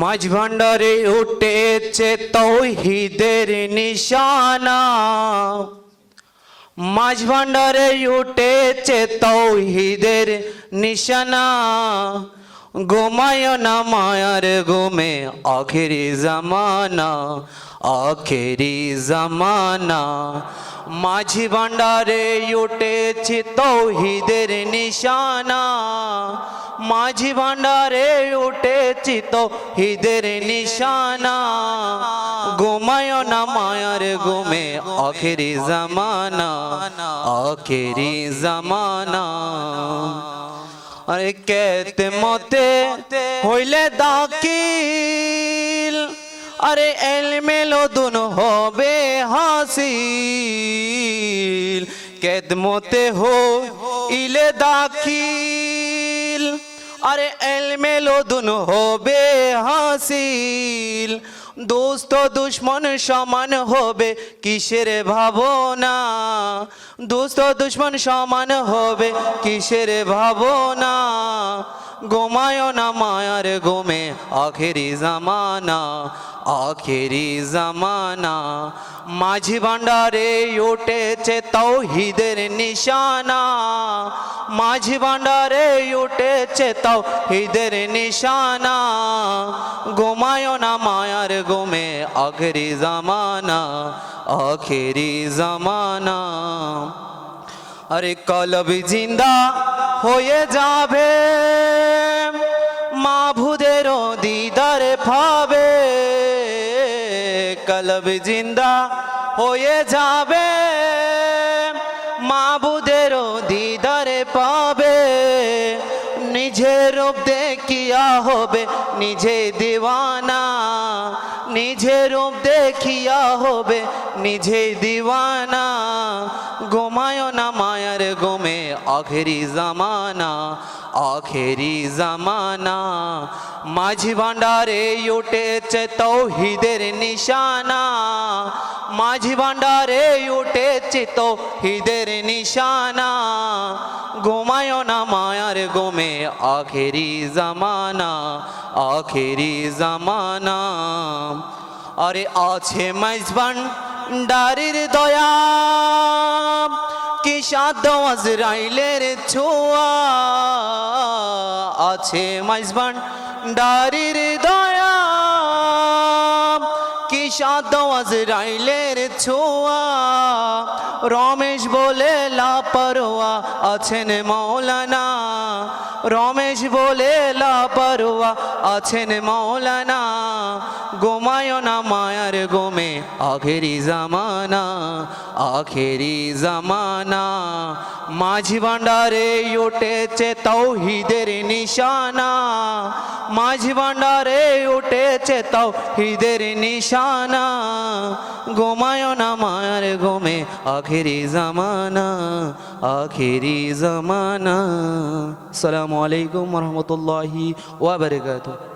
মাঝ ভান্ডারে উঠেছে তৌহিদের নিশানা, মাঝ ভান্ডারে উঠেছে তৌহিদের নিশানা। ঘুমায় না মায়ার ঘুমে আখেরি জামানা, আখেরি জামানা। মাঝি ভান্ডারে উঠেছে তৌহিদের নিশানা, মাঝি ভান্ডারে উঠেছি তৌহিদের নিশানা। ঘুমায় না মায়ার ঘুমে আখেরি জামানা, আখেরি জামানা। আরে কেতে মতে হইলে দাখিল, আরে এলমেলো দুন হবে হাসিল। কেদমতে হইলে দাখিল, আরে এলমেলো দুন হবে হাসিল। দোস্ত দুশ্মন সমান হবে কিসের ভাবনা, দোস্ত দুশ্মন সমান হবে কিসের ভাবনা। ঘুমায় না মায়ার ঘুমে আখেরি জামানা, আখেরি জামানা। মাঝি ভান্ডারে উঠেছে তৌহিদের নিশানা, মাঝি ভান্ডারে উঠেছে তৌহিদের নিশানা। ঘুমায় না মায়ার ঘুমে আখেরি জামানা, আখেরি জামানা। আরে কলব জিন্দা হয়ে যাবে, মাবুদের দিদার পাবে। কলব জিন্দা হয়ে যাবে, মাবুদের দিদার পাবে। নিজের রূপ দেখিয়া হবে নিজে দিওয়ানা, নিজের রূপ দেখিয়া হবে নিজে দিওয়ানা। ঘুমায় না মায়ার ঘুমে আখেরি জামানা, আখেরি জামানা। মাঝি ভান্ডারে উঠেছে তৌহিদের নিশানা, মাঝি ভান্ডারে উঠেছে তৌহিদের নিশানা। ঘুমায় না মায়ার ঘুমে আখেরি জামানা, আখেরি জামানা। আরে আছে মাঝ ভান্ডারের দয়া, কি সাধ্য আজরাইলের ছোঁয়া। আছে মাঝ ভান্ডারের দয়া, কি সাধ্য আজরাইলের ছোঁয়া। রমেশ বলে লাপরোয়া আছেন মৌলানা, রমেশ বলে লাপরোয়া আছেন মৌলানা। ঘুমায় না মায়ার ঘুমে আখেরি জামানা, আখেরি জামানা। মাঝি ভান্ডারে উঠেছে তৌহিদের নিশানা, মাঝি ভান্ডারে উঠেছে তৌহিদের নিশানা। ঘুমায় না মায়ার ঘুমে আখেরি জামানা, আখেরি জামানা। আসসালামু আলাইকুম ওয়া রাহমাতুল্লাহি ওয়া বারাকাতুহু।